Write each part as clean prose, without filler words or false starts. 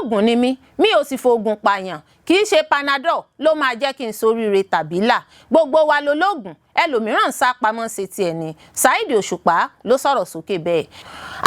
ológun ni mí mi ò sì fògùn pààyàn kì í ṣe panadol ló máa jẹ́ kí n soríire tàbí là gbogbo wa lológun ẹlòmíràn sá pamọ́ ṣe tiẹ̀ ni Saheed Osupa ló sọ̀rọ̀ sókè bẹ́ẹ̀.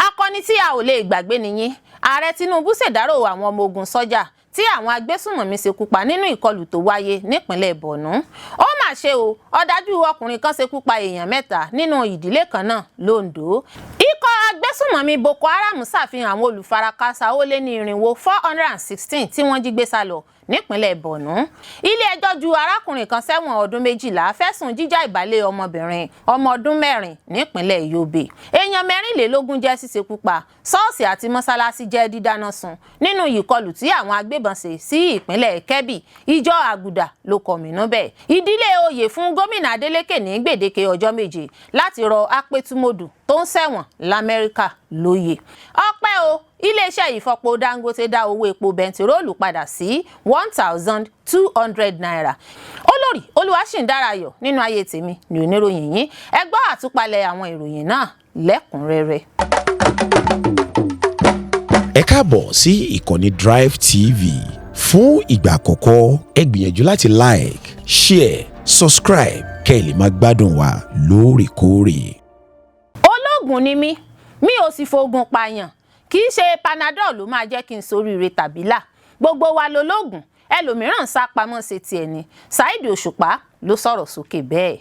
Akọni tí a ò lè gbàgbé nìyí Ààrẹ Tinubu ṣèdárò àwọn ọmọ ogun Sọja tí àwọn agbésùnmọ̀mí ṣekúpa nínú ìkọlù tó wáyé nípínlẹ̀ Borno. Ó mà ṣe o, Ọdaju Ọkùnrin kan ṣekúpa èèyàn 3 nínú ìdílé kan náà l'Ondo. Ìkọ Agbesunmọmi Boko-haram ṣàfihàn àwọn Olufarakasa ó lé ní irínwó 416 tí wọ́n jí gbé salọ nípínlẹ̀ Borno. Ilé-ẹjọ́ ju arákùnrin kan ṣẹ̀wọ̀n ọdún 12 fẹ̀sùn jíjà ìbálé ọmọbìnrin ọmọ ọdún 4 nípínlẹ̀ Yobe. Èèyàn 24 jẹ́ ṣíṣekúpa, ṣọ́ọ̀ṣì àti mọ́sálásí jẹ́ dídáná sun nínú ìkọlù tí àwọn agbébọn ṣe sí ìpínlẹ̀ Kebbi. Ìjọ Àgùdà ló kọ̀mínú bẹ́ẹ̀. Ìdílé oyè fún gómìnà Adeleke ní gbèdéke ọjọ́ 7 láti rọ apẹ̀tùmọ̀dù tó ń ṣẹ̀wọ̀n l'Amẹ́ríkà lóyè. Ọpẹ́ o, iléeṣẹ́ ìfọpo Dangote dá owó epo bẹntiróòlù padà sí 1,200 naira. Olórí Olúwaṣìndárayọ̀ nínú ayé tèmi ni oníròyìn yín. Ẹ gbọ́ àtúpalẹ̀ àwọn ìròyìn náà lẹ́kùnrẹ́rẹ́. Ẹ káàbọ̀ sí ìkànnì Drivetv. Fún ìgbà àkọ́kọ́ ẹ gbìyànjú láti like, share, subscribe kẹ́ ẹ lè máa gbádùn wa lóòrèkóòrè. Ológun ni mí mi ò sì fògùn pààyàn kì í ṣe panadol ló máa jẹ́ kí n soríire tàbí là gbogbo wa lológun ẹlòmíràn sá pamọ́ ṣe tiẹ̀ ni Saheed Osupa ló sọ̀rọ̀ sókè bẹ́ẹ̀.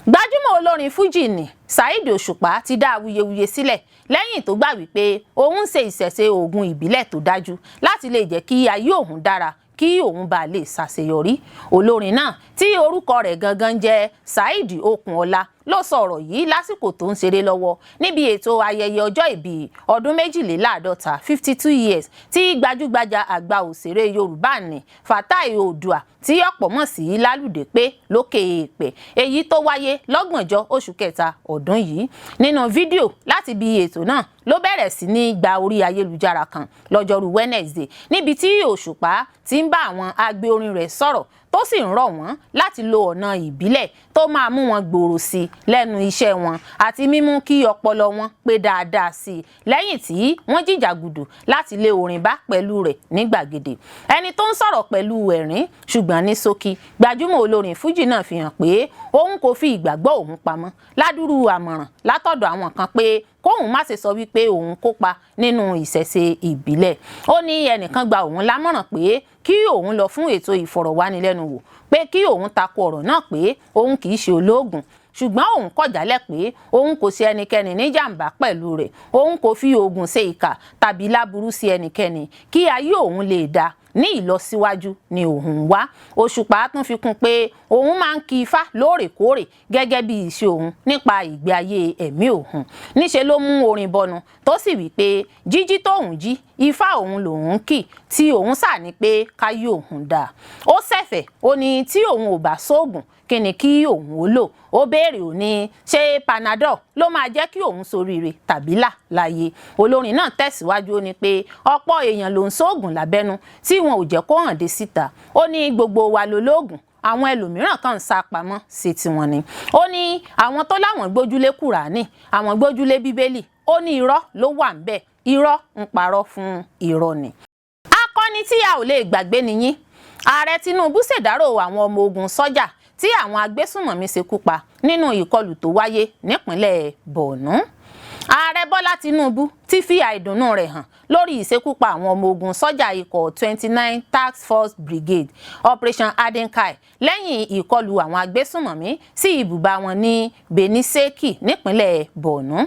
Gbajúmọ̀ olórin Fuji ni Saheed Osupa ti dá awuyewuye sílẹ̀ lẹ́yìn tó gbà wípé òun ń ṣe ìṣẹ̀ṣe oògùn ìbílẹ̀ tó dájú láti lè jẹ́ kí ayé òun dára kí òun bá lè ṣàṣeyọrí. Olórin náà tí orúkọ rẹ̀ gangan jẹ́ Saheed Okunrin ló sọ̀rọ̀ yìí lásìkò tó ń ṣeré lọ́wọ́ níbi ètò ayẹyẹ ọjọ́ ìbí ọdún 52 52 years tí gbajúgbajà àgbà òṣèré Yorùbá ní Fatai Oòduà tí ọ̀pọ̀ mọ̀ sí Lálùdé pé lókè èèpẹ̀ èyí tó wáyé lọ́gbọ̀njọ́ oṣù kẹta ọdún yìí. Nínú fídíò láti bí ètò náà ló bẹ̀rẹ̀ sí ní gba orí ayélujára kan lọ́jọ́rú Wednesday níbi tí Òṣùpá ti ń bá àwọn agbe orin rẹ̀ sọ̀rọ̀ tó sì ń rọ̀ wọ́n láti lo ọ̀nà ìbílẹ̀ tó máa mú wọn gbòòrò sí lẹ́nu iṣẹ́ wọn àti mímú kí ọpọlọ wọn pé dáadáa sí i lẹ́yìn tí wọ́n jìjàgùdù láti lé orin bá pẹ̀lú rẹ̀ ní gbàgede. Ẹni tó ń sọ̀rọ̀ pẹ̀lú ẹ̀rín ṣùgbọ́n ní ṣókí gbajúmọ̀ olórin Fuji náà fi hàn pé òun kò fi ìgbàgbọ́ òun pamọ́ ládùúrú àmọ̀ràn látọ̀dọ̀ àwọn kan pé kóhun má ṣe sọ wípé òun kópa nínú ìṣẹ̀ṣe ìbílẹ̀. Ó ní ẹnìkan gba òun lámọ̀ràn pé kí òun lọ fún ètò ìfọ̀rọ̀wánilẹ́nuwò pé kí òun tako ọ̀rọ̀ náà pé òun kì í ṣe olóògùn ṣùgbọ́n òun kọ̀ jálẹ̀ pé òun kò ṣe ẹnikẹ́ni ní jàǹbá pẹ̀lú rẹ̀ òun kò fi oògùn ṣe ìkà tàbí láburú sí ẹnikẹ́ni kí ayé òun lè dáa ní ìlọsíwájú ni òun wá. Òṣùpá tún fi kún pé òun máa ń kí ifá lóòrèkóòrè gẹ́gẹ́ bí ìṣe òun nípa ìgbé ayé ẹ̀mí òun. Níṣe ló mú orin bọnu tó sì wí pé jíjí tóun jí ifá òun lòun kì tí òun sà ní pé káyé òun dáa. Ó ṣẹ̀fẹ̀ ó ní tí òun ò bá sóògùn kí ni kí òun ó lò. Ó béèrè ó ní ṣé panadol ló máa jẹ́ kí òun soríire tàbí là láyé. Olórin náà tẹ̀síwájú ó ní pé ọ̀pọ̀ èèyàn ló ń sóògùn lábẹ́nú tí wọn ò jẹ́ kó hàn dé síta. Ó ní gbogbo wa lolóògùn àwọn ẹlòmíràn kan ń sá pamọ́ sí tiwọn ni. Ó ní àwọn tó láwọn gbójúlé Kùránì àwọn gbójúlé Bíbélì ó ní irọ́ ló wà ń bẹ̀ irọ́ ń parọ́ fún irọ́ ni. Akọni tí a ò lè gbàgbé nìyí Ààrẹ Tinubu ṣèdárò àwọn ọmọ ogun Sọja tí àwọn agbésùnmọ̀mí ṣekúpa nínú ìkọlù tó wáyé nípínlẹ̀ Borno. Ààrẹ Bọ́lá Tinubu ti fi àìdùnnú rẹ̀ hàn lórí ìṣekúpa àwọn ọmọ ogun Sọja ikọ̀ 29 Task Force Brigade Operation Adenkai lẹ́yìn ìkọlù àwọn agbésùnmọ̀mí sí ibùba wọn ní Beniseki nípínlẹ̀ Borno.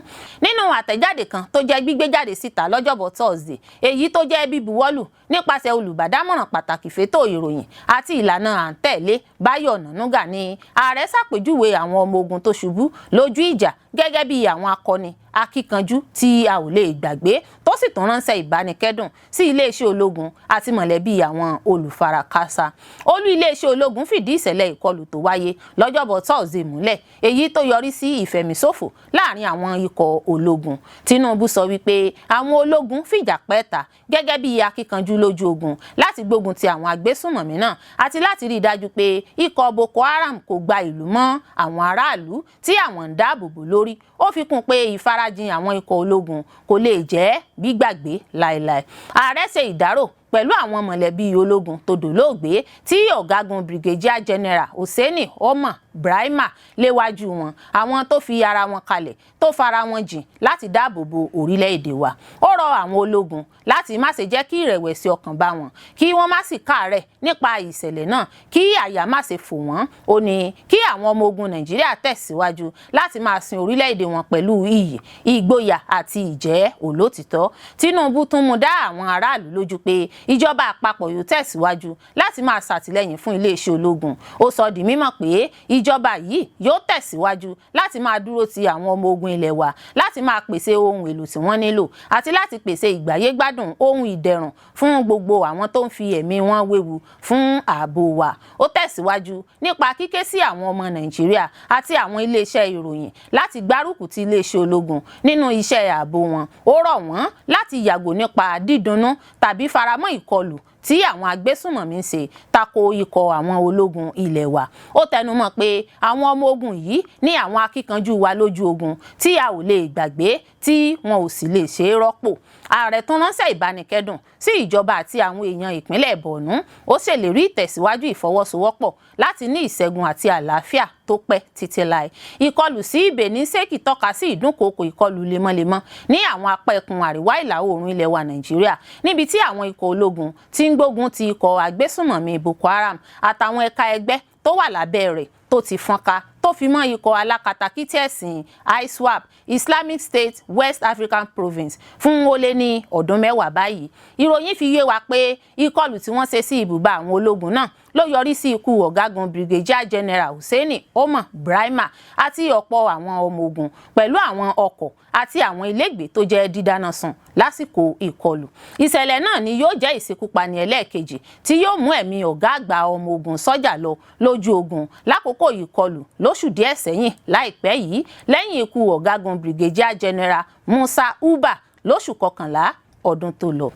Nínú àtẹ̀jáde kan tó jẹ́ gbígbé jáde síta lọ́jọ́bọ̀ Thursday èyí tó jẹ́ bíbuwọ́lù nípasẹ̀ olùbádámọ̀ràn pàtàkì fétò ìròyìn àti ìlànà à ń tẹ̀lé Báyọ̀ Ọ̀nànúgà ní ààrẹ ṣàpèjúwe àwọn ọmọ ogun tó ṣubú lójú ìjà gẹ́gẹ́ bí àwọn akọni akíkanjú tí a ò lè gbàgbé tó sì tún ránṣẹ́ ìbánikẹ́dùn sí iléeṣẹ́ ológun àti mọ̀lẹ́bí àwọn Olufarakasa. Olú iléeṣẹ́ ológun fìdí ìṣẹ̀lẹ̀ ìkọlù tó wáyé lọ́jọ́bọ̀ Thursday múlẹ̀ èyí tó yọrí sí ìfẹ̀míṣòfò láàrin àwọn ikọ̀ ológun. Tinubu sọ wípé àwọn ológun fìjà pẹ́ta gẹ́gẹ́ bí akíkanjú lójú ogun láti gbógun ti àwọn agbésùnmọ̀mí náà àti láti rí i dájú pé ikọ̀ Boko-haram kò gba ìlú mọ́ àwọn aráàlú tí àwọn ń dáàbò bò lórí. Ó fi kún pé ìfarajìn àwọn ikọ̀ ológun kò lè jẹ́ gbígbàgbé láéláé. Ààrẹ ṣe ìdárò pẹ̀lú àwọn mọ̀lẹ́bí ológun tó dolóògbé tí ọ̀gágun brigadier general Hosseini Omar Brahima léwájú wọn, àwọn tó fi ara wọn kalẹ̀ tó fara wọn jìn láti dáàbò bo orílẹ̀-èdè wa. Ó rọ àwọn ológun láti má ṣe jẹ́ kí ìrẹ̀wẹ̀sì ọkàn bá wọn, kí wọ́n má sì káàárẹ̀ nípa ìṣẹ̀lẹ̀ náà, kí àyà má ṣe fò wọ́n. Ó ní kí àwọn ọmọ ogun Nàìjíríà tẹ̀síwájú láti máa sin orílẹ̀-èdè wọn pẹ̀lú iyì, ìgboyà àti ìjẹ́ olótìtọ́. Tinubu tún mú dá àwọn aráàlú lójú pé ìjọba àpapọ̀ yóò tẹ̀síwájú láti máa ṣàtìlẹ́yìn fún iléeṣẹ́ ológun. Ó sọ di mímọ̀ pé ìjọba yìí yóò tẹ̀síwájú láti máa dúró ti àwọn ọmọ ogun ilẹ̀ wa, láti máa pèsè ohun èlò tí wọ́n nílò àti láti pèsè ìgbáyégbádùn ohun ìdẹ̀rùn fún gbogbo àwọn tó ń fi ẹ̀mí wọn wéwu fún ààbò wa. Ó tẹ̀síwájú nípa kíké sí àwọn ọmọ Nàìjíríà àti àwọn iléeṣẹ́ ìròyìn láti gbárùkù ti iléeṣẹ́ ológun nínú iṣẹ́ ààbò wọn. Ó rọ̀ wọ́n láti yàgò nípa dídùnnú tàbí faramọ́ ìkọlù tí àwọn agbésùnmọ̀mí ń ṣe tako ikọ̀ àwọn ológun ilẹ̀ wa. Ó tẹnumọ́ pé àwọn ọmọ ogun yìí ní àwọn akíkanjú wa lójú ogun tí a ò lè gbàgbé tí wọn ò sì lè ṣe é rọ́pò. Ààrẹ tún ránṣẹ́ ìbánikẹ́dùn sí ìjọba àti àwọn èèyàn ìpínlẹ̀ Borno. Ó ṣèlérí ìtẹ̀síwájú ìfọwọ́sowọ́pọ̀ láti ní ìṣẹ́gun àti àlàáfíà tó pẹ́ títí láé. Ìkọlù sí Benin Seki tọ́ka sí ìdúnkòokò ìkọlù lemọ́lemọ́ ní àwọn apá ẹkùn àríwá ìlà oòrùn ilẹ̀ wa Nàìjíríà, níbi tí àwọn ikọ̀ ológun ti ń gbógun ti Ìkọ Agbesunmọmi Boko-haram àtàwọn ẹ̀ka ẹgbẹ́ tó wà lábẹ́ rẹ̀ tó ti fọ́nká, tó fi mọ́ ikọ̀ alákatakítí ẹ̀sìn ISWAP Islamic State West African Province fún ó lé ní ọdún 10 báyìí. Ìròyìn fi yé wa pé ìkọlù tí wọ́n ṣe sí ibùba àwọn ológun náà ló yọrí sí ikú ọ̀gágun brigadier general Hosseini Omar Brahima àti ọ̀pọ̀ àwọn ọmọ ogun pẹ̀lú àwọn ọkọ̀ àti àwọn ilégbèé tó jẹ́ dídáná sun lásìkò ìkọlù. Ìṣẹ̀lẹ̀ náà ni yóò jẹ́ ìṣekúpani ẹlẹ́ẹ̀kejì tí yóò mú ẹ̀mí ọ̀gá àgbà ọmọ ogun Sọja lọ lójú ogun lákòókò ìkọlù lóṣù díẹ̀ sẹ́yìn láìpẹ́ yìí, lẹ́yìn ikú ọ̀gágun brigadier general Musa Uba lóṣù kọkànlá ọdún tó lọ.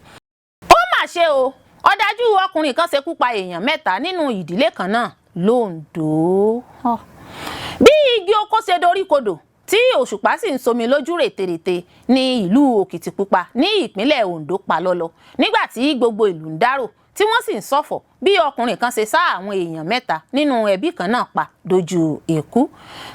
Ó mà ṣe o, Ọdaju Ọkùnrin kan ṣekúpa èèyàn 3 nínú ìdílé kan náà l'Ondo. Bí igi oko ṣe dorí kodò tí òṣùpá sì ń somi lójú rètèrètè ní ìlú Òkìtìpupa ní ìpínlẹ̀ Ondo pa lọ́lọ́, nígbà tí gbogbo ìlú ń dárò tí wọ́n sì ń ṣọ̀fọ̀ bí ọkùnrin kan ṣe sá àwọn èèyàn 3 nínú ẹbí kan náà pa dojú èkú.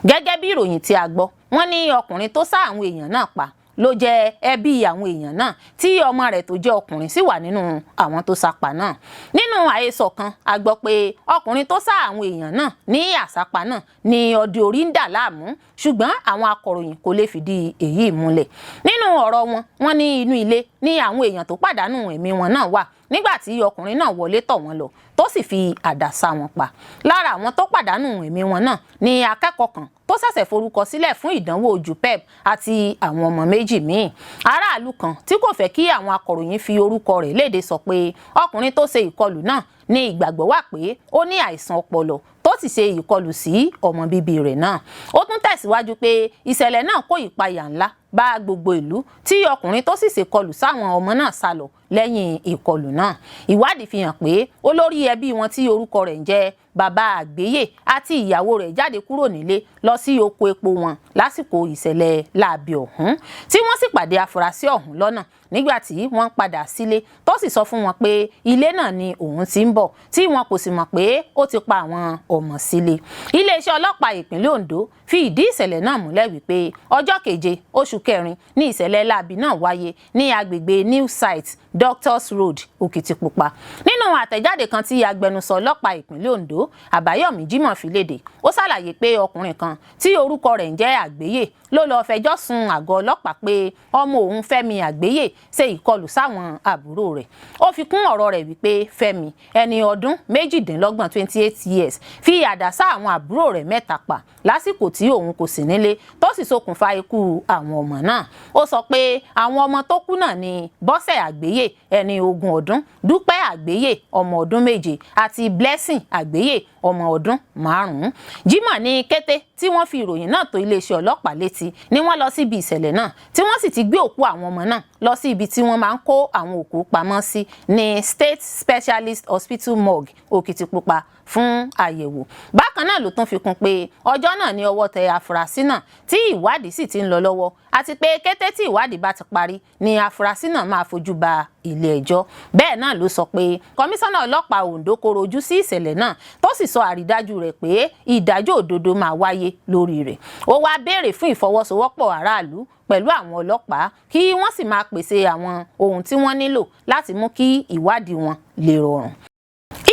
Gẹ́gẹ́ bí ìròyìn tí a gbọ́, wọ́n ní ọkùnrin tó sá àwọn èèyàn náà pa ló jẹ́ ẹbí àwọn èèyàn náà tí ọmọ rẹ̀ tó jẹ́ ọkùnrin sì wà nínú àwọn tó sápa náà. Nínú àhesọ kan, a gbọ́ pé ọkùnrin tó sá àwọn èèyàn náà ní àsápa náà ni ọdẹ orí ń dà láàmú, ṣùgbọ́n àwọn akọ̀ròyìn kò lè fìdí èyí múlẹ̀. Nínú ọ̀rọ̀ wọn, wọ́n ní inú ilé ní àwọn èèyàn tó pàdánù ẹ̀mí wọn náà wà nígbà tí ọkùnrin náà wọlé tọ̀ wọ́n lọ tó sì fi àdá sá wọn pa. Lára àwọn tó pàdánù ẹ̀mí wọn náà ni akẹ́kọ̀ọ́ kan tó ṣẹ̀ṣẹ̀ forúkọ sílẹ̀ fún ìdánwò JUPEB àti àwọn ọmọ 2 míì. Aráàlú kan tí kò fẹ́ kí àwọn akọ̀ròyìn fi orúkọ rẹ̀ léde sọ pé ọkùnrin tó ṣe ìkọlù náà ní ìgbàgbọ́ wà pé ó ní àìsàn ọpọlọ tó sì ṣe ìkọlù sí ọmọ bíbí rẹ̀ náà. Ó tún tẹ̀síwájú pé ìṣẹ̀lẹ̀ náà kó ìpayà ńlá bá gbogbo ìlú tí ọkùnrin tó sì ṣèkọlù sáwọn ọmọ náà sálọ lẹ́yìn ìkọlù náà. Ìwádìí fi hàn pé olórí ẹbí wọn tí orúkọ rẹ̀ ń jẹ́ Bàbá Àgbéyè àti ìyàwó rẹ̀ jáde kúrò nílé lọ sí oko epo wọn lásìkò ìṣẹ̀lẹ̀ láabi ọ̀hún, tí wọ́n sì pàdé afurasí ọ̀hún lọ́nà nígbà tí wọ́n padà sílé tó sì sọ fún wọn pé ilé náà ni òun ti ń bọ̀, tí wọn kò sì mọ̀ pé ó ti pa àwọn ọmọ sílé. Iléeṣẹ́ ọlọ́pàá ìpínlẹ̀ Ondo fi ìdí ìṣẹ̀lẹ̀ náà múlẹ̀ wípé ọjọ́ 7 oṣù kẹrin ní ìṣẹ̀lẹ̀ láabi náà wáyé ní agbègbè New Site Doctors Road Òkìtìpupa. Nínú àtẹ̀jáde kan tí agbẹnusọ ọlọ́pàá ìpínlẹ̀ Ondo Àbáyọ̀mí Jimoh fi léde, ó ṣàlàyé pé ọkùnrin kan tí orúkọ rẹ̀ ń jẹ́ Àgbéyè ló lọ fẹjọ́ sùn àgọ́ ọlọ́pàá pé ọmọ òun Fẹ́mi Àgbéyè ṣe ìkọlù sáwọn àbúrò rẹ̀. Ó fi kún ọ̀rọ̀ rẹ̀ wípé Fẹ́mi, ẹni ọdún 28 28 years, fi àdá sá àwọn àbúrò rẹ̀ 3 pa lásìkò tí òun kò sí nílé tó sì ṣokùnfà ikú àwọn ọmọ náà. Ó sọ pé àwọn ọmọ tó kú náà ni Bọ́sẹ̀ Àgbéyè ẹni 20 ọdún, Dúpẹ́ Àgbéyè ọmọ ọdún 7 àti Blessing Àgbéyè ọmọ ọdún 5. Jimoh ní kété tí wọ́n fi ìròyìn náà tó iléeṣẹ́ ọlọ́pàá létí ni wọ́n lọ síbi ìṣẹ̀lẹ̀ náà tí wọ́n sì ti gbé òkú àwọn ọmọ náà lọ sí ibi tí wọ́n máa ń kó àwọn òkú pamọ́ sí ní State Specialist Hospital Morgue Òkìtìpupa fún àyẹ̀wò. Bákan náà ló tún fi kún pé ọjọ́ náà ni ọwọ́ tẹ afurasí náà tí ìwádìí sì ti ń lọ lọ́wọ́ àti pé kété tí ìwádìí bá ti parí ni afurasí náà máa fojú ba ilé-ẹjọ́. Bẹ́ẹ̀ náà ló sọ pé kọmíṣánná ọlọ́pàá Ondo koro ojú sí ìṣẹ̀lẹ̀ náà tó sì sọ àrídájú rẹ̀ pé ìdájọ́ òdodo máa wáyé lórí rẹ̀. Ó wá béèrè fún ìfọwọ́sowọ́pọ̀ aráàlú pẹ̀lú àwọn ọlọ́pàá kí wọ́n sì máa pèsè àwọn ohun tí wọ́n nílò láti mú kí ìwádìí wọn lè rọrùn.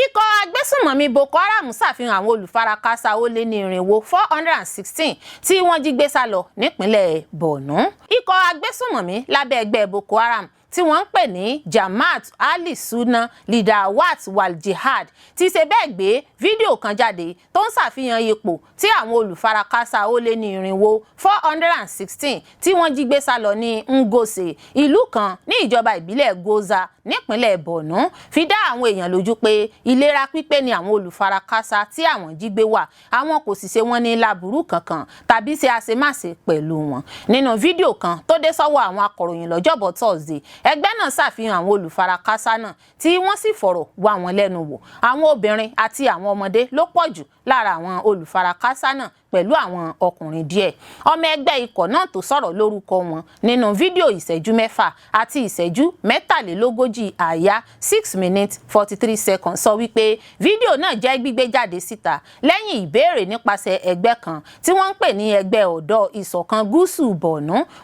Ìkọ Agbesunmọmi Boko-haram ṣàfihàn àwọn Olufarakasa ó lé ní irínwó 416 tí wọ́n jí gbé sálọ nípínlẹ̀ Borno. Ìkọ Agbesunmọmi lábẹ́ ẹgbẹ́ Boko-haram tí wọ́n ń pè ní Jamaat Ali-Sunna Lidawat wal Jihad ti ṣe bẹ́ẹ̀ gbé fídíò kan jáde tó ń ṣàfihàn ipò tí àwọn Olufarakasa ó lé ní irínwó 416 tí wọ́n jí gbé sálọ ní Ngose, ìlú kan ní ìjọba ìbílẹ̀ Goza nípínlẹ̀ Borno, fi dá àwọn èèyàn lójú pé ìlera pípé ni àwọn Olufarakasa tí àwọn jí gbé wà, àwọn kò sì ṣe wọ́n ní láburú kankan tàbí ṣe àṣemáṣe pẹ̀lú wọn. Nínú fídíò kan tó dé sọ́wọ́ àwọn akọ̀ròyìn lọ́jọ́bọ̀ Thursday, ẹgbẹ́ náà ṣàfihàn àwọn Olufarakasa náà tí wọ́n sì fọ̀rọ̀ wá wọn lẹ́nu wò. Àwọn obìnrin àti àwọn ọmọdé ló pọ̀ jù lára àwọn Olufarakasa náà pẹ̀lú àwọn ọkùnrin díẹ̀. Ọmọ ẹgbẹ́ ikọ̀ náà tó sọ̀rọ̀ lórúkọ wọn nínú fídíò ìṣẹ́jú 6 àti ìṣẹ́jú 43 àyá 6 minutes 43 seconds sọ wípé fídíò náà jẹ́ gbígbé jáde síta lẹ́yìn ìbéèrè nípasẹ̀ ẹgbẹ́ kan tí wọ́n ń pè ní ẹgbẹ́ ọ̀dọ́ ìṣọ̀kan gúúsù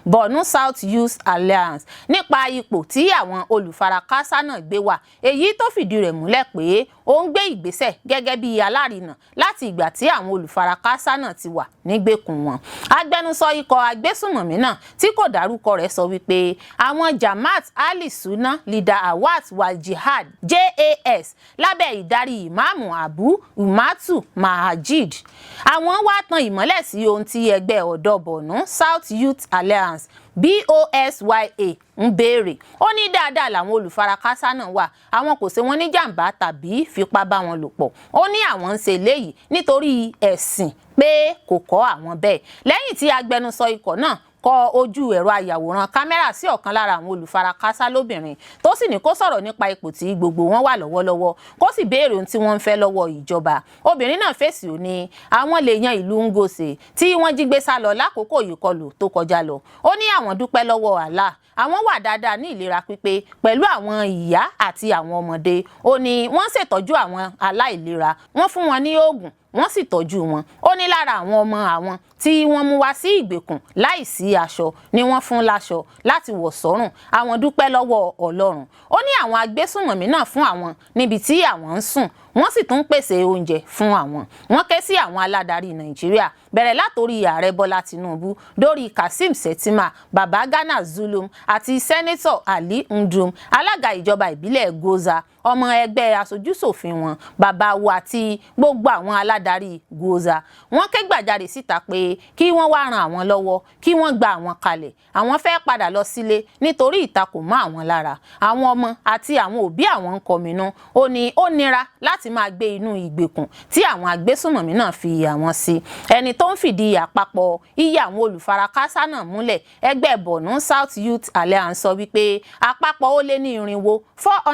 Borno South Youth Alliance nípa ipò tí àwọn Olufarakasa náà gbé wà, èyí tó fìdí rẹ̀ múlẹ̀ pé ó ń gbé ìgbésẹ̀ gẹ́gẹ́ bí alárinà láti ìgbà tí àwọn Olufarakasa náà ti wà nígbèkùn wọn. Agbẹnusọ Ìkọ Agbesunmọmi náà tí kò dárúkọ rẹ̀ sọ wípé àwọn Jamaat Ali-Sunna Lidawat wal Jihad JAS lábẹ́ ìdarí ìmáàmù Abu Umatu Mahajid, àwọn wá tan ìmọ́lẹ̀ sí ohun tí ẹgbẹ́ ọ̀dọ́ Borno South Youth Alliance BOSYA ń béèrè. Ó ní dáadáa làwọn Olufarakasa náà wà, àwọn kò ṣe wọ́n ní jàǹbá tàbí fipá bá wọn lò pọ̀. Ó ní àwọn ń ṣe léyìí nítorí ẹ̀sìn pé kò kọ́ àwọn bẹ́ẹ̀. Lẹ́yìn tí agbẹnusọ ikọ̀ náà kọ ojú ẹ̀rọ ayàwòrán kámẹ́rà sí ọ̀kan lára àwọn Olufarakasa lóbìnrin tó sì ní kó sọ̀rọ̀ nípa ipò tí gbogbo wọn wà lọ́wọ́lọ́wọ́, kó sì béèrè ohun tí wọ́n ń fẹ́ lọ́wọ́ ìjọba. Obìnrin náà fèsì ó ní àwọn lè yan ìlú Ngose tí wọ́n jí gbé sálọ lákòókò ìkọlù tó kọjá lọ. Ó ní àwọn dúpẹ́ lọ́wọ́ Allah, àwọn wà dáadáa ní ìlera pípé pẹ̀lú àwọn ìyá àti àwọn ọmọdé. Ó ní wọ́n ṣètọ́jú àwọn aláìlera, wọ́n fún wọn ní oògùn, wọ́n sì tọ́jú wọn. Ó ní lára àwọn ọmọ àwọn tí wọ́n mú wá sí ìgbèkùn láìsí aṣọ ni wọ́n fún láṣọ láti wọ̀ sọ́rùn. Àwọn dúpẹ́ lọ́wọ́ Ọlọ́run. Ó ní àwọn agbésùnmọ̀mí náà fún àwọn níbi tí àwọn ń sùn, wọ́n sì tún pèsè oúnjẹ fún àwọn. Wọ́n ké sí àwọn aládarí Nàìjíríà bẹ̀rẹ̀ látorí Ààrẹ Bọ́lá Tinubu dórí Kassim Shettima, Baba Gana Zulum àti Sẹ́nẹ́tọ̀ Ali Ndum, alága ìjọba ìbílẹ̀ Goza, ọmọ ẹgbẹ́ aṣojúṣòfin wọn Baba wo àti gbogbo àwọn aládarí Goza. Wọ́n ké gbàjarè síta pé kí wọ́n wá ran àwọn lọ́wọ́, kí wọ́n gba àwọn kalẹ̀. Àwọn fẹ́ padà lọ sílé nítorí ìtakò mọ́ àwọn lára. Àwọn ọmọ àti àwọn òbí àwọn ń kọminú. Ó ní ó nira láti máa gbé inú ìgbèkùn tí àwọn agbésùnmọ̀mí náà fi àwọn sí. Ẹni tó ń fìdí àpapọ̀ iye àwọn Olufarakasa náà múlẹ̀, ẹgbẹ́ Borno South Youth Alliance sọ wípé àpapọ̀ ó lé ní irínwó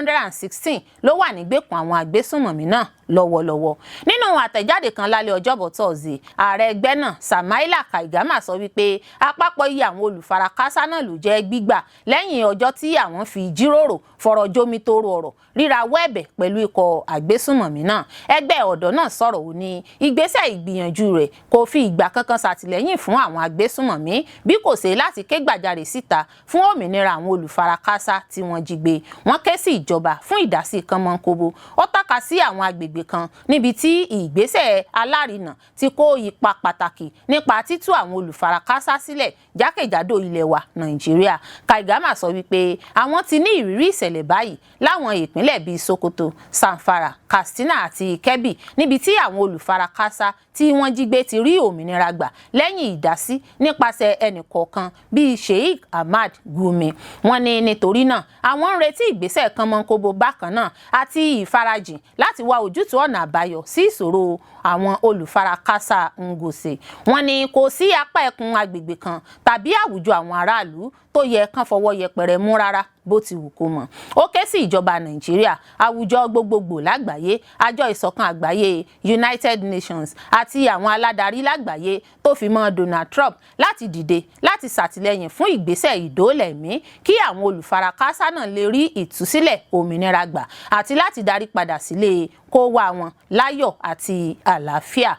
416 ló wà nígbèkùn àwọn agbésùnmọ̀mí náà lọ́wọ́lọ́wọ́. Nínú àtẹ̀jáde kan lálẹ́ ọjọ́bọ̀ Thursday, ààrẹ ẹgbẹ́ náà Samaila Kaigama sọ wípé àpapọ̀ iye àwọn Olufarakasa náà ló jẹ́ gbígbà lẹ́yìn ọjọ́ tí àwọn fi jíròrò fọ̀rọ̀ jomitoro ọ̀rọ̀ rírawọ́ ẹ̀bẹ̀ pẹ̀lú ikọ̀ agbésùnmọ̀mí náà. Ẹgbẹ́ ọ̀dọ́ náà sọ̀rọ̀ ó ní ìgbésẹ̀ ìgbìyànjú rẹ̀ kò fi ìgbà kankan ṣàtìlẹ́yìn fún àwọn agbésùnmọ̀mí bí kò ṣe láti ké gbàjarè síta fún òmìnira àwọn Olufarakasa tí wọ́n jí gbé. Wọ́n ké sí ìjọba fún ìdásí kánmọ́nkóbó. Ó tọ́ka sí àwọn agbègbè kan níbi tí ìgbésẹ̀ alárinà ti kó ipa pàtàkì nípa títú àwọn Olufarakasa sílẹ̀ jákèjádò ilẹ̀ wa Nàìjíríà. Kaigama sọ wípé àwọn ti ní ìrírí ìṣẹ̀lẹ̀ báyìí láwọn ìpínlẹ̀ bíi Sokoto, Zamfara, Katsina àti Kebbi níbi tí àwọn Olufarakasa tí wọ́n jí gbé ti rí òmìnira gbà lẹ́yìn ìdásí nípasẹ̀ ẹnìkọ̀ọ̀kan bíi Sheikh Ahmad Gumi. Wọ́n ní nítorí náà àwọn ń retí ìgbésẹ̀ kánmọ́nkóbó bákan náà àti ìfarajìn láti wá ojútùú ọ̀nà àbáyọ sí ìṣòro àwọn Olufarakasa Ngose. Wọ́n ní kò sí apá ẹkùn agbègbè kan tàbí àwùjọ àwọn aráàlú tó yẹ kán fọwọ́ yẹpẹrẹ mú rárá bó ti wù kó mọ̀. Ó ké sí ìjọba Nàìjíríà, àwùjọ gbogbogbò lágbàáyé, àjọ ìṣọ̀kan àgbáyé United Nations àti àwọn aládarí lágbàáyé tó fi mọ́ Donald Trump láti dìde láti ṣàtìlẹ́yìn fún ìgbésẹ̀ ìdóòlẹ̀mí kí àwọn olùfarakásá náà lè rí ìtúsílẹ̀ òmìnira gbà àti láti darí padà sílé kó wá wọn láyọ̀ àti àlàáfíà.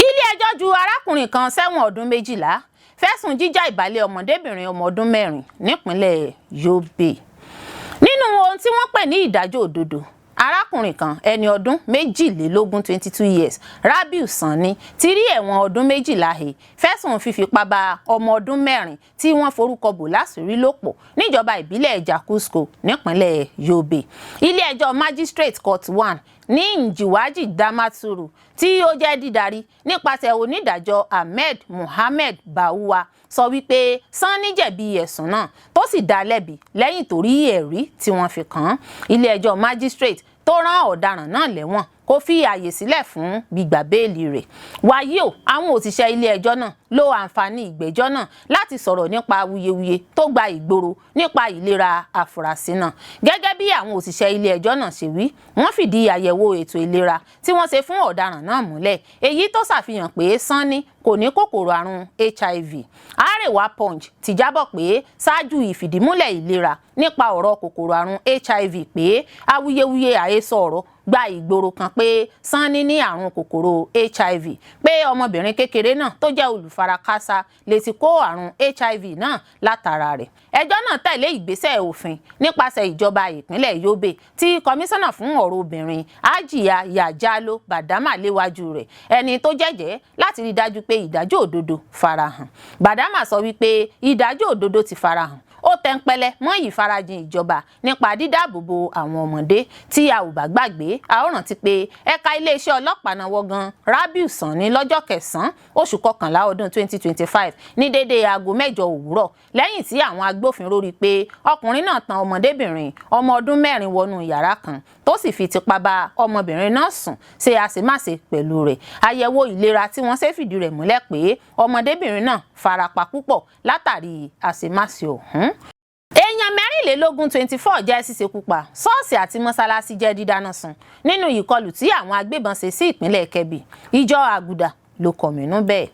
Ilé-ẹjọ́ ju arákùnrin kan ṣ'ẹ̀wọ̀n ọdún 12 fẹ̀sùn jíjà ìbálẹ̀ ọmọdébìnrin ọmọ ọdún 4 nípínlẹ̀ Yobe. Nínú ohun tí wọ́n pè ní ìdájọ́ òdodo, arákùnrin kan ẹni ọdún 22 22 years Rabiu Sanni ti rí ẹ̀wọ̀n ọdún 12 he fẹ̀sùn fífipá bá ọmọ ọdún 4 tí wọ́n forúkọ bò láṣìírí lòpọ̀ níjọba ìbílẹ̀ Jakusko nípínlẹ̀ Yobe. Ilé-ẹjọ́ Magistrate Court 1 ní Njiwaji Damaturu tí ó jẹ́ dídarí nípasẹ̀ onídàájọ́ Ahmed Mohammed Bawuwa sọ wípé Sanni jẹ̀bi ẹ̀sùn náà tó sì dá lẹ́bi lẹ́yìn tó rí ẹ̀rí tí wọ́n fi kàn án. Ilé-ẹjọ́ Magistrate tó rán ọ̀daràn náà lẹ́wọ̀n kó fi àyè sílẹ̀ fún gbígbà béèlì rẹ̀. Wàyí o, àwọn òṣìṣẹ́ ilé-ẹjọ́ náà lo àǹfààní ìgbẹ́jọ́ náà láti sọ̀rọ̀ nípa awuyewuye tó gba ìgboro nípa ìlera àfúrásì náà. Gẹ́gẹ́ bí àwọn òṣìṣẹ́ ilé-ẹjọ́ náà ṣe wí, wọ́n fìdí àyẹ̀wò ètò ìlera tí wọ́n ṣe fún ọ̀daràn náà múlẹ̀, èyí tó ṣàfihàn pé Sanni kò ní kòkòrò àrùn HIV. Arewa Punch ti jábọ̀ pé ṣáájú ìfìdímúlẹ̀ ìlera nípa ọ̀rọ̀ kòkòrò àrùn HIV pé awuyewuye àhesọ ọ̀rọ̀ gba ìgboro kan pé Sanni ní àrùn kòkòrò HIV, pé ọmọbìnrin kékeré náà tó jẹ́ Olufarakasa lè ti kó àrùn HIV náà látara rẹ̀. Ẹjọ́ náà tẹ̀lé ìgbésẹ̀ òfin nípasẹ̀ ìjọba ìpínlẹ̀ Yobe tí kọmíṣánná fún ọ̀rọ̀ obìnrin Hajiya Yajalo Badama léwájú rẹ̀, ẹni tó jẹ́jẹ́ láti rí dájú pé ìdájọ́ òdodo farahàn. Badama sọ wípé ìdájọ́ òdodo ti farahàn. Ó tẹnpẹlẹ mọ́ ìfarajìn ìjọba nípa dídáàbòbò àwọn ọmọdé. Tí a ò bá gbàgbé, a ó rántí pé ẹ̀ka iléeṣẹ́ ọlọ́pàá náwó gan Rabiu Sanni lọ́jọ́ 9 oṣù kọkànlá ọdún 2025 ní dédé aago 8 òwúrọ̀ lẹ́yìn tí àwọn agbófinró rí pé ọkùnrin náà tan ọmọdébìnrin ọmọ ọdún 4 wọnú yàrá kan tó sì fi tipá bá ọmọbìnrin náà sùn ṣe àṣemáṣe pẹ̀lú rẹ̀. Àyẹ̀wò ìlera tí wọ́n ṣe fìdí rẹ̀ múlẹ̀ pé ọmọdébìnrin náà farapa púpọ̀ látàrí àṣemáṣe ọ̀hún. Èèyàn 24 jẹ́ ṣíṣekúpa, ṣọ́ọ̀ṣì àti mọ́sálásí jẹ́ dídáná sun nínú ìkọlù tí àwọn agbébọn ṣe sí ìpínlẹ̀ Kebbi. Ìjọ Àgùdà ló kọ̀mínú bẹ́ẹ̀.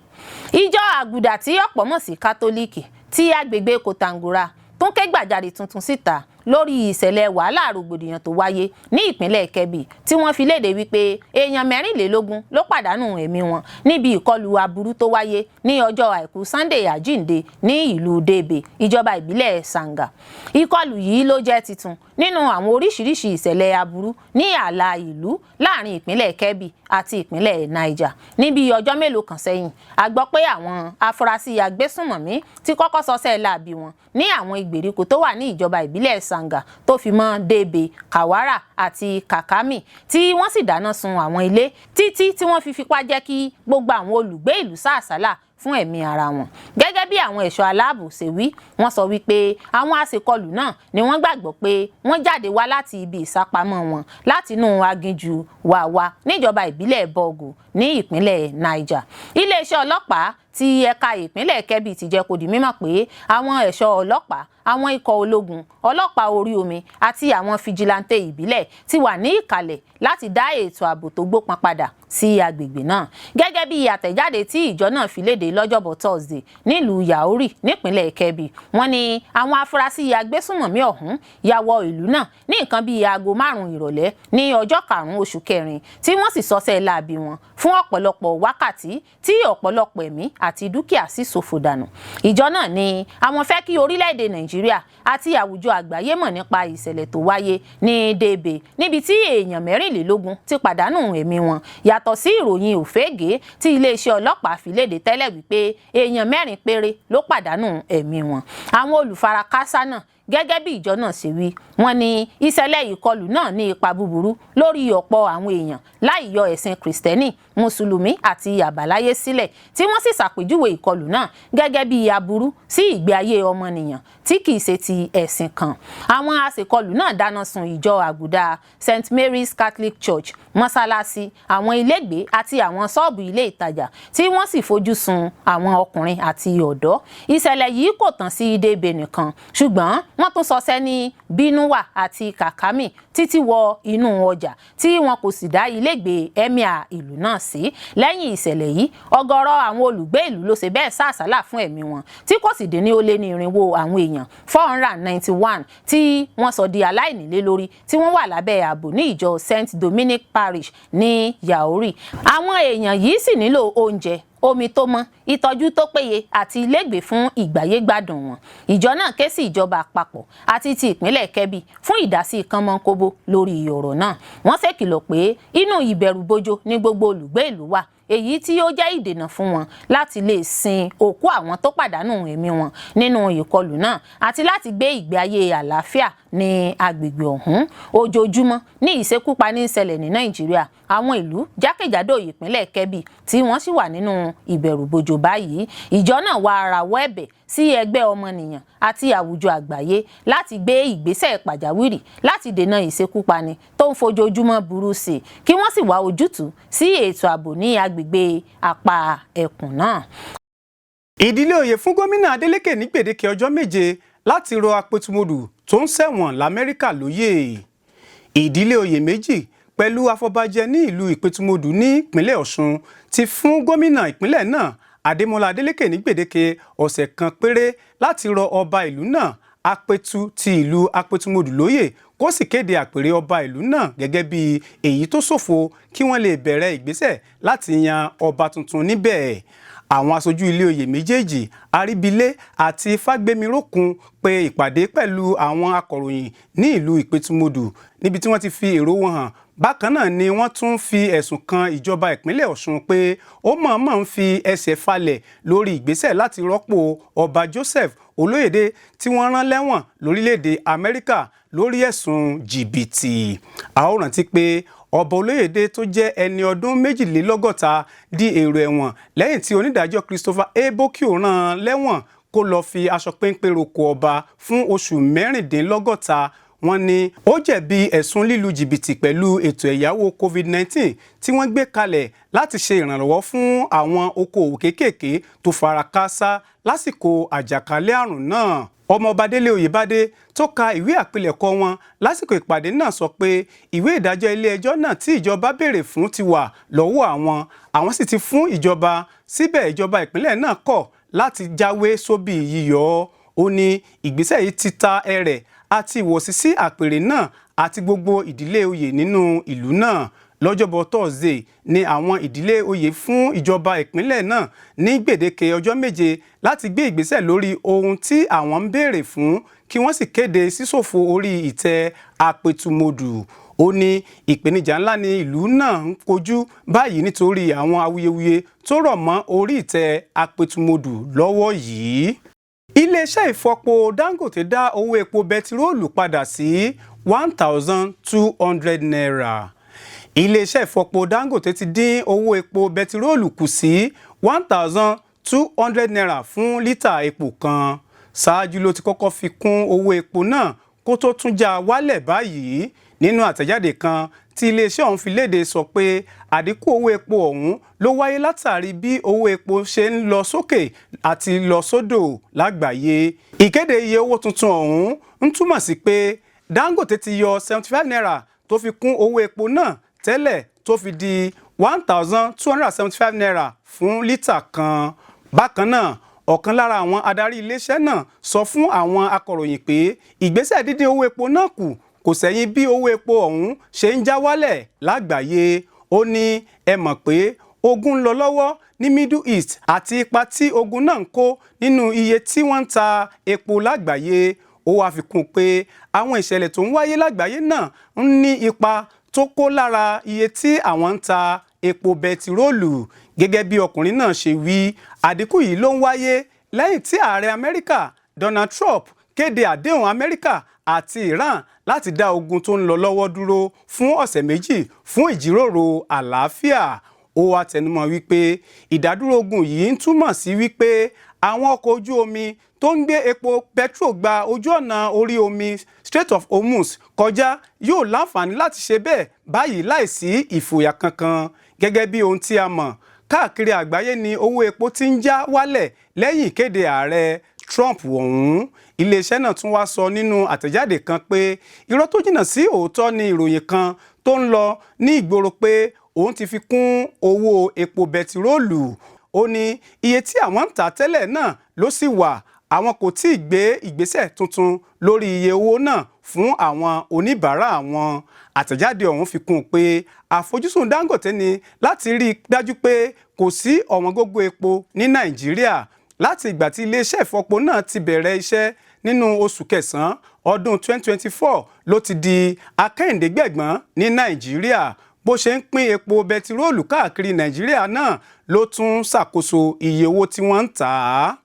Ìjọ Àgùdà tí ọ̀pọ̀ mọ̀ sí Kátólíìkì tí agbègbè Kòtàngórà tún ké gbàjarè tuntun síta lórí ìṣẹ̀lẹ̀ wàhálà rògbòdìyàn tó wáyé ní ìpínlẹ̀ Kebbi tí wọ́n fi léde wípé èèyàn 24 ló pàdánù ẹ̀mí wọn níbi ìkọlù aburú tó wáyé ní ọjọ́ àìkú Sunday àjíǹde ní ìlú Debe, ìjọba ìbílẹ̀ Sanga. Ìkọlù yìí ló jẹ́ titun nínú àwọn oríṣiríṣi ìṣẹ̀lẹ̀ aburú ní ààlà ìlú láàrin ìpínlẹ̀ Kebbi àti ìpínlẹ̀ Niger. Níbi ọjọ́ mélòó kan sẹ́yìn, a gbọ́ pé àwọn afurasí agbésùnmọ̀mí ti kọ́kọ́ ṣọṣẹ́ láabi wọn ní àwọn ìgbèríko tó wà ní ìjọba ìbílẹ̀ Sanga tó fi mọ́ Debe, Kawara àti Kakami tí wọ́n sì dáná sun àwọn ilé títí tí wọ́n fi fipá jẹ́ kí gbogbo àwọn olùgbé ìlú sá àsálà fún ẹ̀mí ara wọn. Gẹ́gẹ́ bí àwọn ẹ̀ṣọ́ aláàbò ṣe wí, wọ́n sọ wípé àwọn aṣèkọlù náà ni wọ́n gbàgbọ́ pé wọ́n jáde wá láti ibi ìsápamọ́ wọn látinú aginjù Wàwá níjọba ìbílẹ̀ Bọ́gù ní ìpínlẹ̀ Niger. Iléeṣẹ́ ọlọ́pàá ti ẹ̀ka ìpínlẹ̀ Kebbi ti jẹ́ kó di mímọ̀ pé àwọn ẹ̀ṣọ́ ọlọ́pàá, àwọn ikọ̀ ológun, ọlọ́pàá orí omi àti àwọn fijilantè ìbílẹ̀ ti wà ní ìkàlẹ̀ láti dá ètò ààbò tó gbópọn padà sí agbègbè náà. Gẹ́gẹ́ bí àtẹ̀jáde tí ìjọ náà fi léde lọ́jọ́bọ̀ Thursday nílùú Yauri nípínlẹ̀ Kebbi, wọ́n ní àwọn afurasí agbésùnmọ̀mí ọ̀hún ya wọ ìlú náà ní nǹkan bíi aago 5 ìrọ̀lẹ́ ní ọjọ́ 5 oṣù kẹrin tí wọ́n sì ṣọṣẹ́ láabi wọn fún ọ̀pọ̀lọpọ̀ wákàtí tí ọ̀pọ̀lọpọ̀ ẹ̀mí àti dúkìá sì ṣòfò dànù. Ìjọ náà ní àwọn fẹ́ kí orílẹ̀-èdè Nàìjíríà àti àwùjọ àgbáyé mọ̀ nípa ìṣẹ̀lẹ̀ tó wáyé ní Debe níbi tí èèyàn 24 ti pàdánù ẹ̀mí wọn, yàtọ̀ sí ìròyìn òfégè tí iléeṣẹ́ ọlọ́pàá fi léde tẹ́lẹ̀ wípé èèyàn 4 péré ló pàdánù ẹ̀mí wọn. Àwọn olùfarakásá náà, gẹ́gẹ́ bí ìjọ náà ṣe wí, wọ́n ní ìṣẹ̀lẹ̀ ìkọlù náà ní ipa búburú lórí ọ̀pọ̀ àwọn èèyàn láì yọ ẹ̀sìn Kìrìsìtẹ́nì, Mùsùlùmí àti àbáláyé sílẹ̀, tí wọ́n sì ṣàpèjúwe ìkọlù náà gẹ́gẹ́ bí aburú sí ìgbé ayé ọmọnìyàn tí kìí ṣe ti ẹ̀sìn kan. Àwọn aṣèkọlù náà dáná sun ìjọ Àgùdà, St Mary's Catholic Church, mọ́sálásí, àwọn ilégbèé àti àwọn ṣọ́ọ̀bù ilé ìtajà tí wọ́n sì fojú sun àwọn ọkùnrin àti ọ̀dọ́. Ìṣẹ̀lẹ̀ yìí kò tán sí Debe nìkan, ṣùgbọ́n wọ́n tún sọsẹ́ ní Benue àti Kakami títí wọ inú ọjà tí wọn kò sì dá ilégbèé emir ìlú náà sí. Lẹ́yìn ìṣẹ̀lẹ̀ yìí ọ̀gọ̀rọ̀ àwọn olùgbé ìlú ló ṣe bẹ́ẹ̀ sá àsálà fún ẹ̀mí wọn tí kò sì dín ní ó lé ní irínwó àwọn èèyàn 491 tí wọ́n sọ di aláìnílé lórí tí wọ́n wà lábẹ́ ààbò ní ìjọ St Dominic Parish ní Yauri. Àwọn èèyàn yìí sì nílò oúnjẹ, omi tó mọ́, ìtọ́jú tó péye àti ilégbèé fún ìgbáyégbádùn wọn. Ìjọ náà ké sí ìjọba àpapọ̀ àti ti ìpínlẹ̀ Kebbi fún ìdásí kánmọ́nkóbó lórí ọ̀rọ̀ náà. Wọ́n ṣèkìlọ̀ pé inú ìbẹ̀rùbojo ní gbogbo olùgbé ìlú wà, èyí tí ó jẹ́ ìdènà fún wọn láti lè sin òkú àwọn tó pàdánù ẹ̀mí wọn nínú ìkọlù náà àti láti gbé ìgbé ayé àlàáfíà ní agbègbè ọ̀hún. Ojoojúmọ́ ní ìṣekúpa ní ṣẹlẹ̀ ní Nàìjíríà, àwọn ìlú jákèjádò ìpínlẹ̀ Kebbi tí wọ́n sì wà nínú ìbẹ̀rùbojo báyìí. Ìjọ náà wá rawọ́ ẹ̀bẹ̀ sí ẹgbẹ́ ọmọnìyàn àti àwùjọ àgbáyé láti gbé ìgbésẹ̀ pàjáwìrì láti dènà ìṣekúpani tó ń fojoojúmọ́ burú sí i, kí wọ́n sì wá ojútùú sí ètò ààbò ní agbègbè apá ẹkùn náà. Ìdílé oyè fún gómìnà Adeleke ní gbèdéke ọjọ́ 7 láti rọ apẹ̀tùmọdù tó ń ṣẹ̀wọ̀n l'Amẹ́ríkà lóyè. Ìdílé oyè méjì pẹ̀lú afọbajẹ ní ìlú Ìpẹ̀tùmọdù ní ìpínlẹ̀ Ọ̀ṣun ti fún gómìnà ìpínlẹ̀ náà Adémọ́lá Adeleke ní gbèdéke ọ̀sẹ̀ kan péré láti rọ ọba ìlú náà Apẹ̀tù ti ìlú Apẹ̀tùmọdù lóyè kó sì kéde àpèrè ọba ìlú náà gẹ́gẹ́ bí èyí tó ṣòfò kí wọ́n lè bẹ̀rẹ̀ ìgbésẹ̀ láti yan ọba tuntun níbẹ̀. Àwọn aṣojú ilé oyè méjèèjì Aríbilé àti Fágbémirókun pe ìpàdé pẹ̀lú àwọn akọ̀ròyìn ní ìlú Ìpẹ̀tùmọdù níbi tí wọ́n ti fi èrò wọn hàn. Bákan náà ni wọ́n tún fi ẹ̀sùn kan ìjọba ìpínlẹ̀ Ọ̀ṣun pé ó mọ̀ọ́mọ̀ ń fi ẹsẹ̀ falẹ̀ lórí ìgbésẹ̀ láti rọ́pò ọba Joseph Olóyèdé tí wọ́n rán lẹ́wọ̀n lórílẹ̀‐èdè Amẹ́ríkà lórí ẹ̀sùn jìbìtì. A ó rántí pé ọba Olóyèdé tó jẹ́ ẹni ọdún 62 di èrò ẹ̀wọ̀n lẹ́yìn tí onídàájọ́ Christopher Ebokio rán lẹ́wọ̀n kó lọ fi aṣọ péńpé roko ọba fún oṣù 64. Wọ́n ní ó jẹ̀bi ẹ̀sùn lílu jìbìtì pẹ̀lú ètò ẹ̀yáwó COVID-19 tí wọ́n gbé kalẹ̀ láti ṣe ìrànlọ́wọ́ fún àwọn okòòwò kéékèèké tó fara káásá lásìkò àjàkálẹ̀ àrùn náà. Ọmọọba Délé Oyèbádé tó ka ìwé àpilẹ̀kọ wọn lásìkò ìpàdé náà sọ pé ìwé ìdájọ́ ilé ẹjọ́ náà tí ìjọba béèrè fún ti wà lọ́wọ́ àwọn sì ti fún ìjọba, síbẹ̀ ìjọba ìpínlẹ̀ náà kọ̀ láti jáwé sóbì yíyọ. Ó ní ìgbésẹ̀ yìí ti ta ẹrẹ̀ àti ìwọ̀sí sí àpèrè náà àti gbogbo ìdílé oyè nínú ìlú náà. Lọ́jọ́bọ̀ Thursday ni àwọn ìdílé oyè fún ìjọba ìpínlẹ̀ náà ní gbèdéke ọjọ́ 7 láti gbé ìgbésẹ̀ lórí ohun tí àwọn ń béèrè fún kí wọ́n sì kéde sísòfò orí ìtẹ́ Apẹ̀tùmọdù. Ó ní ìpèníjà ńlá ni ìlú náà ń kojú báyìí nítorí àwọn awuyewuye tó rọ̀ mọ́ orí ìtẹ́ Apẹ̀tùmọdù lọ́wọ́ yìí. Iléeṣẹ́ ìfọpo Dangote dá owó epo bẹtiróòlù padà sí 1,200 naira. Iléeṣẹ́ ìfọpo Dangote ti dín owó epo bẹtiróòlù kù sí 1,200 naira fún lítà epo kan. Ṣáájú ló ti kọ́kọ́ fi kún owó epo náà kó tó tún já wálẹ̀ báyìí. Nínú àtẹ̀jáde kan tí iléeṣẹ́ ọ̀hún fi léde sọ pé àdínkù owó epo ọ̀hún ló wáyé látàrí bí owó epo ṣe ń lọ sókè àti lọ sódò lágbàáyé. Ìkéde iye owó tuntun ọ̀hún ń túmọ̀ sí pé Dangote ti yọ 75 naira tó fi kún owó epo náà tẹ́lẹ̀ tó fi di 1,275 naira fún lítà kan. Bákan náà, ọ̀kan lára àwọn adarí iléeṣẹ́ náà sọ fún àwọn akọ̀ròyìn pé ìgbésẹ̀ dídín owó epo náà kù kò sẹ́yìn bí owó epo ọ̀hún ṣe ń já wálẹ̀ lágbàáyé. Ó ní ẹ mọ̀ pé ogun ń lọ lọ́wọ́ ní Middle East àti ipa tí ogun náà ń kó nínú iye tí wọ́n ń ta epo lágbàáyé. Ó wá fi kún pé àwọn ìṣẹ̀lẹ̀ tó ń wáyé lágbàáyé náà ń ní ipa tó kó lára iye tí àwọn ń ta epo bẹtiróòlù. Gẹ́gẹ́ bí ọkùnrin náà ṣe wí, àdínkù yìí ló ń wáyé lẹ́yìn tí ààrẹ Amẹ́ríkà Donald Trump kéde àdéhùn Amẹ́ríkà àti Iran láti dá ogun tó ń lọ lọ́wọ́ dúró fún ọ̀sẹ̀ 2 fún ìjíròrò àlàáfíà. Ó wá tẹnumọ́ wípé ìdádúró ogun yìí ń túmọ̀ sí wípé àwọn ọkọ̀ ojú omi tó ń gbé epo petro gba ojú ọ̀nà orí omi Strait of Hormuz kọjá yóò láǹfààní láti ṣe bẹ́ẹ̀ báyìí láìsí ìfòyà kankan. Gẹ́gẹ́ bí ohun tí a mọ̀, káàkiri àgbáyé ni owó epo ti ń já wálẹ̀ lẹ́yìn ìkéde ààrẹ Trump ọ̀hún. Iléeṣẹ́ náà tún wá sọ nínú àtẹ̀jáde kan pé irọ́ tó jìnnà sí òótọ́ ni ìròyìn kan tó ń lọ ní ìgboro pé òun ti fi kún owó epo bẹtiróòlù. Ó ní iye tí àwọn ń tà tẹ́lẹ̀ náà ló sì wà, àwọn kò tí ì gbé ìgbésẹ̀ tuntun lórí iye owó náà fún àwọn oníbàárà wọn. Àtẹ̀jáde ọ̀hún fi kún un pé àfojúsùn Dangote ni láti rí i dájú pé kò sí ọ̀wọ́ngógó epo ní Nàìjíríà. Láti ìgbà tí iléeṣẹ́ ìfọpo náà ti bẹ̀rẹ̀ iṣẹ́ nínú oṣù kẹsàn-án ọdún 2024 ló ti di akẹ́yìndégbẹ̀gbọ́n ní Nàìjíríà. Bó ṣe ń pín epo bẹtiróòlù káàkiri Nàìjíríà náà ló tún ṣàkóso iye owó tí wọ́n ń tà á.